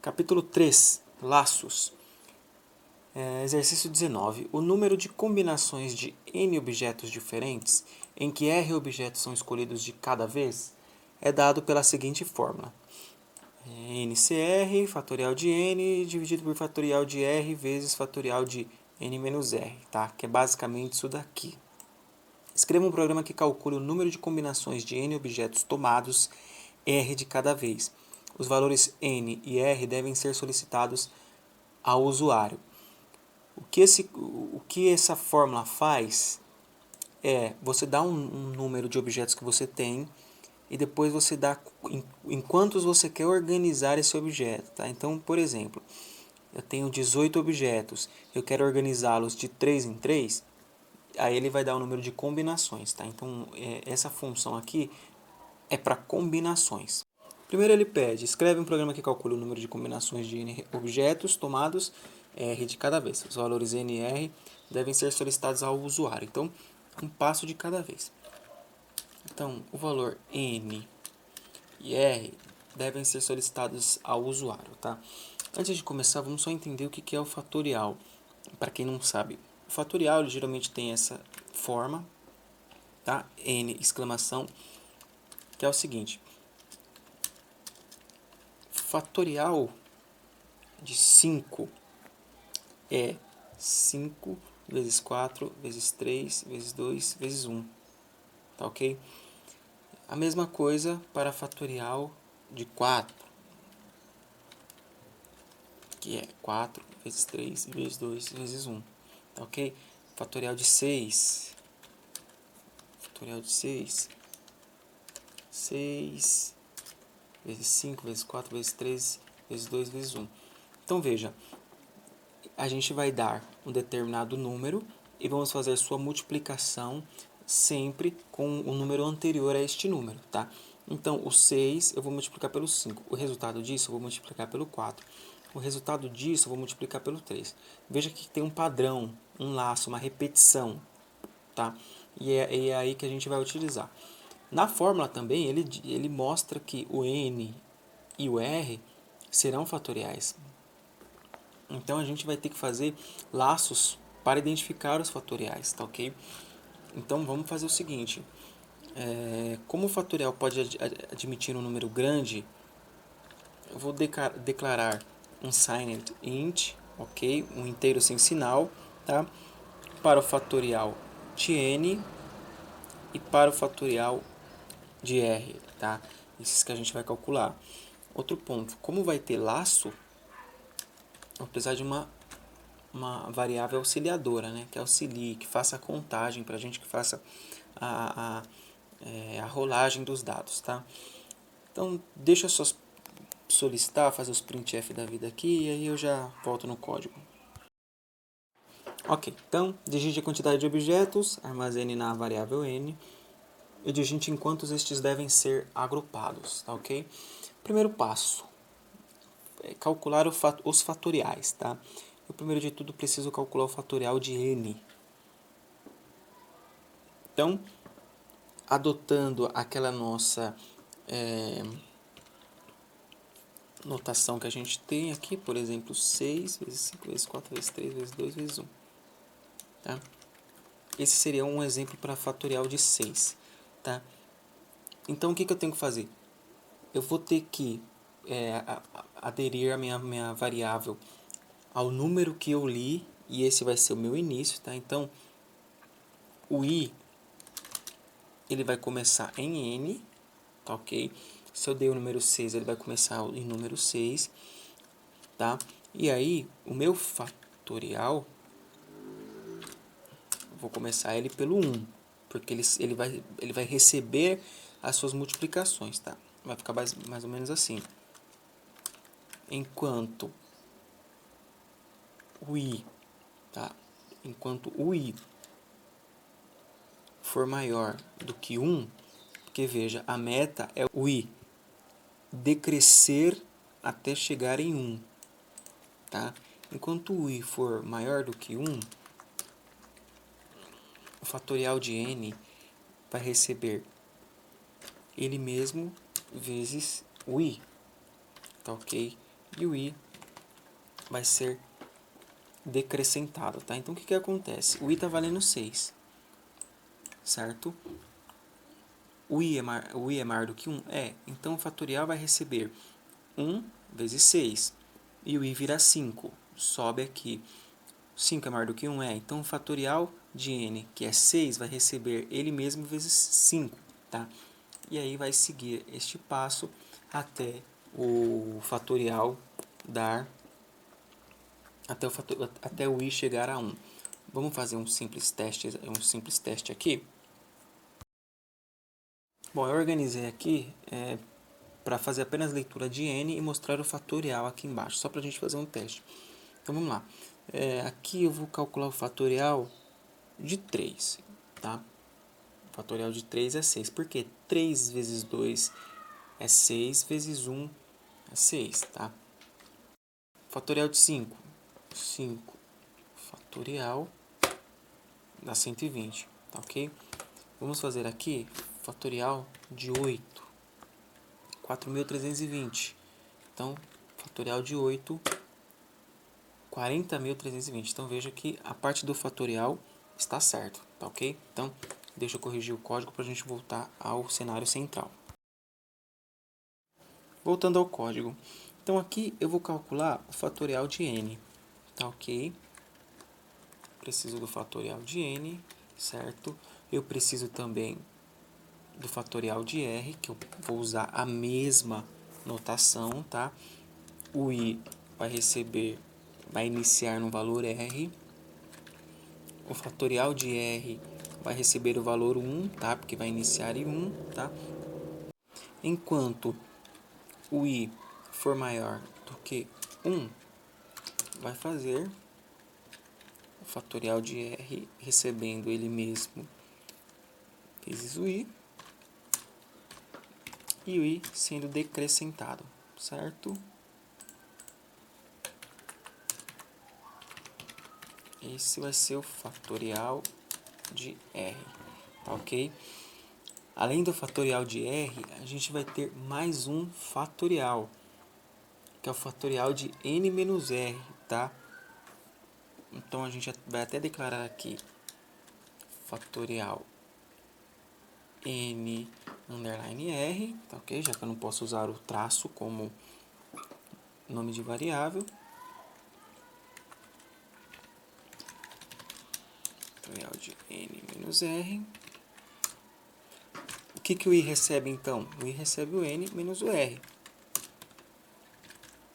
Capítulo 3. Laços. Exercício 19. O número de combinações de n objetos diferentes, em que r objetos são escolhidos de cada vez, é dado pela seguinte fórmula. NCR, fatorial de n, dividido por fatorial de r, vezes fatorial de n menos r, tá? Que é basicamente isso daqui. Escreva um programa que calcule o número de combinações de n objetos tomados, r de cada vez. Os valores n e r devem ser solicitados ao usuário. O que essa fórmula faz é, você dá um número de objetos que você tem e depois você dá em quantos você quer organizar esse objeto. Tá? Então, por exemplo, eu tenho 18 objetos, eu quero organizá-los de 3 em 3, aí ele vai dar o número de combinações. Tá? Então, essa função aqui é para combinações. Primeiro ele pede, escreve um programa que calcule o número de combinações de n objetos tomados, r de cada vez. Os valores n e r devem ser solicitados ao usuário. Então, um passo de cada vez. Então, o valor n e r devem ser solicitados ao usuário. Tá? Antes de começar, vamos só entender o que é o fatorial. Para quem não sabe, o fatorial ele geralmente tem essa forma, tá? N exclamação, que é o seguinte. Fatorial de 5 é 5 vezes 4 vezes 3 vezes 2 vezes 1. Tá ok? A mesma coisa para fatorial de 4, que é 4 vezes 3 vezes 2 vezes 1. Tá ok? Fatorial de 6. Fatorial de 6. 6 vezes 5 vezes 4 vezes 3 vezes 2 vezes 1. Então veja, a gente vai dar um determinado número e vamos fazer sua multiplicação sempre com o número anterior a este número, tá? Então, o 6 eu vou multiplicar pelo 5. O resultado disso eu vou multiplicar pelo 4. O resultado disso eu vou multiplicar pelo 3. Veja que tem um padrão, um laço, uma repetição, tá? E é aí que a gente vai utilizar. Na fórmula também, ele mostra que o n e o r serão fatoriais. Então, a gente vai ter que fazer laços para identificar os fatoriais, tá ok? Então, vamos fazer o seguinte. Como o fatorial pode admitir um número grande, eu vou declarar um signed int, ok? Um inteiro sem sinal, tá? Para o fatorial de n e para o fatorial de r, tá? Esses que a gente vai calcular. Outro ponto, como vai ter laço, eu vou precisar de uma variável auxiliadora, né? Que auxilie, que faça a contagem para a gente, que faça a rolagem dos dados, tá? Então, deixa eu só solicitar, fazer os printf da vida aqui e aí eu já volto no código. Ok, então, digite a quantidade de objetos, armazene na variável n e digite em quantos estes devem ser agrupados, tá ok? Primeiro passo, calcular os fatoriais, tá? Eu, primeiro de tudo, preciso calcular o fatorial de n. Então, adotando aquela nossa notação que a gente tem aqui, por exemplo, 6 vezes 5 vezes 4 vezes 3 vezes 2 vezes 1. Tá? Esse seria um exemplo para fatorial de 6. Tá? Então, o que eu tenho que fazer? Eu vou ter que aderir a minha variável ao número que eu li, e esse vai ser o meu início. Tá? Então, o i ele vai começar em n, tá ok? Se eu dei o número 6, ele vai começar em número 6, tá? E aí, o meu fatorial, vou começar ele pelo 1, porque ele vai receber as suas multiplicações, tá? Vai ficar mais ou menos assim. Enquanto o i, tá? Enquanto o i for maior do que 1, porque veja, a meta é o i decrescer até chegar em 1, tá? Enquanto o i for maior do que 1, o fatorial de n vai receber ele mesmo vezes o i, tá ok? e o i vai ser decrescentado, tá? Então, o que acontece? O i está valendo 6, certo? O i é maior do que 1? Então, o fatorial vai receber 1 vezes 6, e o i vira 5, sobe aqui. 5 é maior do que 1? Então, o fatorial de n, que é 6, vai receber ele mesmo vezes 5, tá? E aí vai seguir este passo até o fatorial dar, até o i chegar a 1. Vamos fazer um simples teste aqui. Bom, eu organizei aqui para fazer apenas leitura de n e mostrar o fatorial aqui embaixo, só para a gente fazer um teste. Então vamos lá. Aqui eu vou calcular o fatorial de 3, tá? O fatorial de 3 é 6, porque 3 vezes 2 é 6, vezes 1 é 6, tá? Fatorial de 5, 5 fatorial dá 120, tá ok? Vamos fazer aqui fatorial de 8, 4.320. Então, fatorial de 8, 40.320. Então, veja que a parte do fatorial está certo, tá ok? Então, deixa eu corrigir o código para a gente voltar ao cenário central. Voltando ao código. Então, aqui eu vou calcular o fatorial de n, tá ok? Preciso do fatorial de n, certo? Eu preciso também do fatorial de r, que eu vou usar a mesma notação, tá? O i vai iniciar no valor r. O fatorial de r vai receber o valor 1, tá? Porque vai iniciar em 1, tá? Enquanto o i for maior do que 1, vai fazer o fatorial de r recebendo ele mesmo vezes o i, e o i sendo decrescentado, certo? Esse vai ser o fatorial de r, tá ok? Além do fatorial de r, a gente vai ter mais um fatorial, que é o fatorial de n menos r, tá? Então, a gente vai até declarar aqui fatorial n underline r, tá ok? Já que eu não posso usar o traço como nome de variável. Fatorial de n menos r. O que o i recebe, então? O i recebe o n menos o r.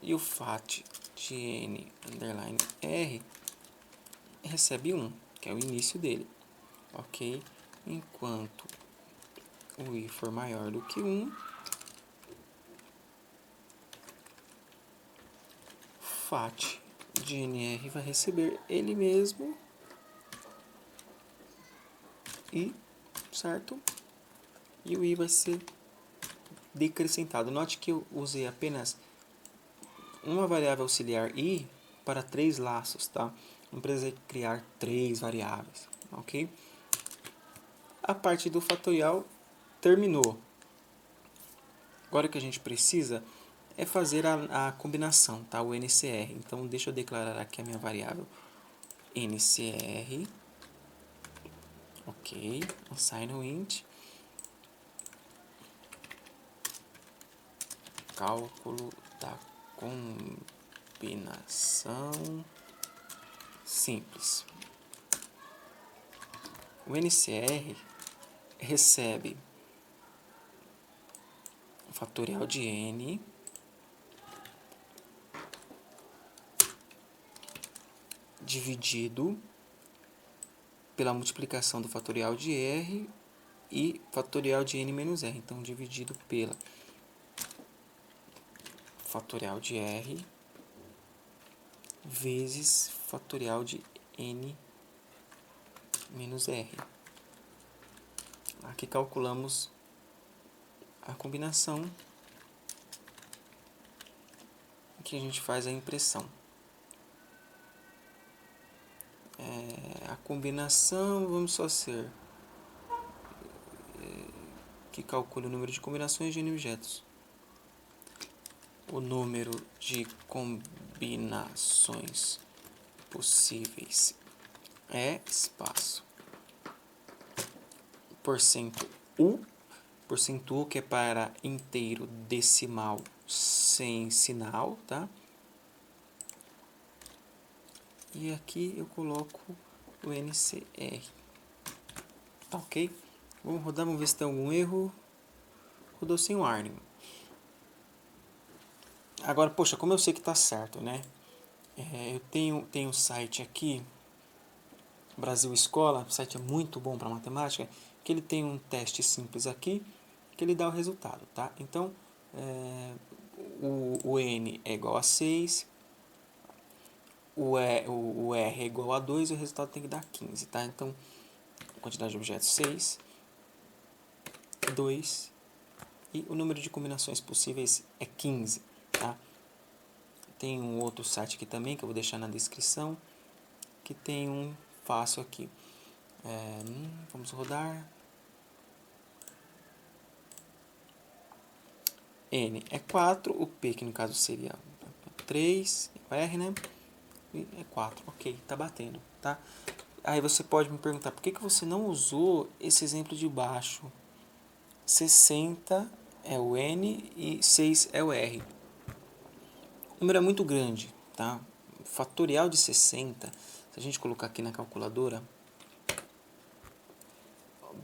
E o fat de n underline r recebe 1, que é o início dele, ok? Enquanto o i for maior do que 1, fat de nr vai receber ele mesmo e, certo? E o i vai ser decrescentado. Note que eu usei apenas uma variável auxiliar i para 3 laços, tá? Não precisa criar 3 variáveis, ok? A parte do fatorial terminou. Agora o que a gente precisa é fazer a combinação, tá? O NCR. Então, deixa eu declarar aqui a minha variável NCR. Ok, assign int. Cálculo da combinação simples. O NCR recebe o fatorial de n dividido pela multiplicação do fatorial de r e fatorial de n menos r. Então, dividido pela fatorial de r vezes fatorial de n menos r. Aqui calculamos a combinação, que a gente faz a impressão. A combinação, vamos só ser que calcule o número de combinações de n objetos. o número de combinações possíveis é espaço porcento que é para inteiro decimal sem sinal, tá? E aqui eu coloco o NCR, tá ok? Vamos rodar, vamos ver se tem algum erro. Rodou sem warning. Agora, poxa, como eu sei que tá certo, né? Eu tenho um site aqui, Brasil Escola, o site é muito bom para matemática, que ele tem um teste simples aqui, que ele dá o resultado, tá? Então, o N é igual a 6, o R é igual a 2 e o resultado tem que dar 15, tá? Então, quantidade de objetos 6, 2 e o número de combinações possíveis é 15, tá? Tem um outro site aqui também, que eu vou deixar na descrição, que tem um fácil aqui. Vamos rodar. N é 4, o P, que no caso seria 3, o R, né? E é 4, ok, tá batendo, tá? Aí você pode me perguntar, por que você não usou esse exemplo de baixo? 60 é o N e 6 é o R. O número é muito grande, tá? O fatorial de 60, se a gente colocar aqui na calculadora,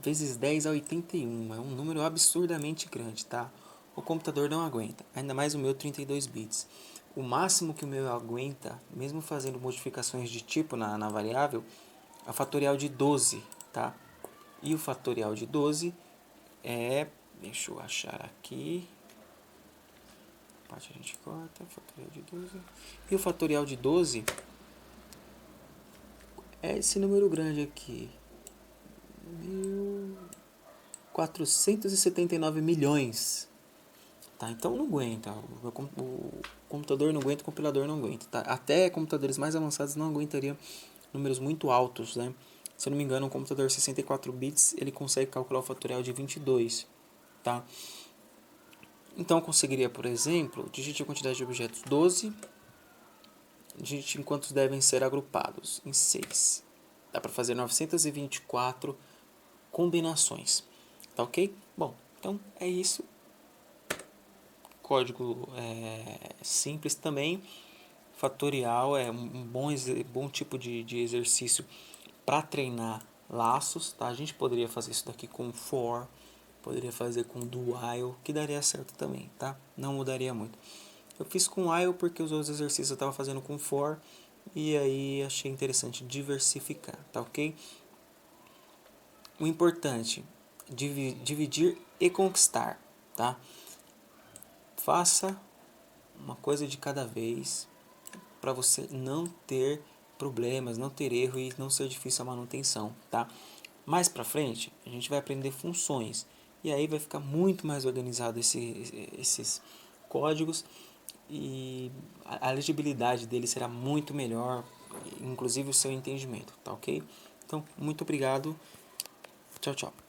vezes 10 a 81, é um número absurdamente grande, tá? O computador não aguenta, ainda mais o meu 32 bits. O máximo que o meu aguenta, mesmo fazendo modificações de tipo na variável, é o fatorial de 12, tá? E o fatorial de 12 é, deixa eu achar aqui, a parte a gente corta, fatorial de 12. E o fatorial de 12 é esse número grande aqui, 479 milhões. Tá? Então não aguenta, o computador não aguenta, o compilador não aguenta. Tá? Até computadores mais avançados não aguentariam números muito altos. Né? Se eu não me engano, um computador 64 bits ele consegue calcular o fatorial de 22. Tá? Então eu conseguiria, por exemplo, digite a quantidade de objetos 12, digite em quantos devem ser agrupados, em 6. Dá para fazer 924 combinações. Tá ok? Bom, então é isso. Código simples também. Fatorial é um bom tipo de exercício para treinar laços. Tá? A gente poderia fazer isso daqui com for, poderia fazer com do while, que daria certo também. Tá? Não mudaria muito. Eu fiz com while porque os outros exercícios eu estava fazendo com for e aí achei interessante diversificar. Tá ok? O importante, dividir e conquistar. Tá? Faça uma coisa de cada vez para você não ter problemas, não ter erro e não ser difícil a manutenção, tá? Mais para frente, a gente vai aprender funções e aí vai ficar muito mais organizado esses códigos e a legibilidade dele será muito melhor, inclusive o seu entendimento, tá ok? Então, muito obrigado. Tchau, tchau.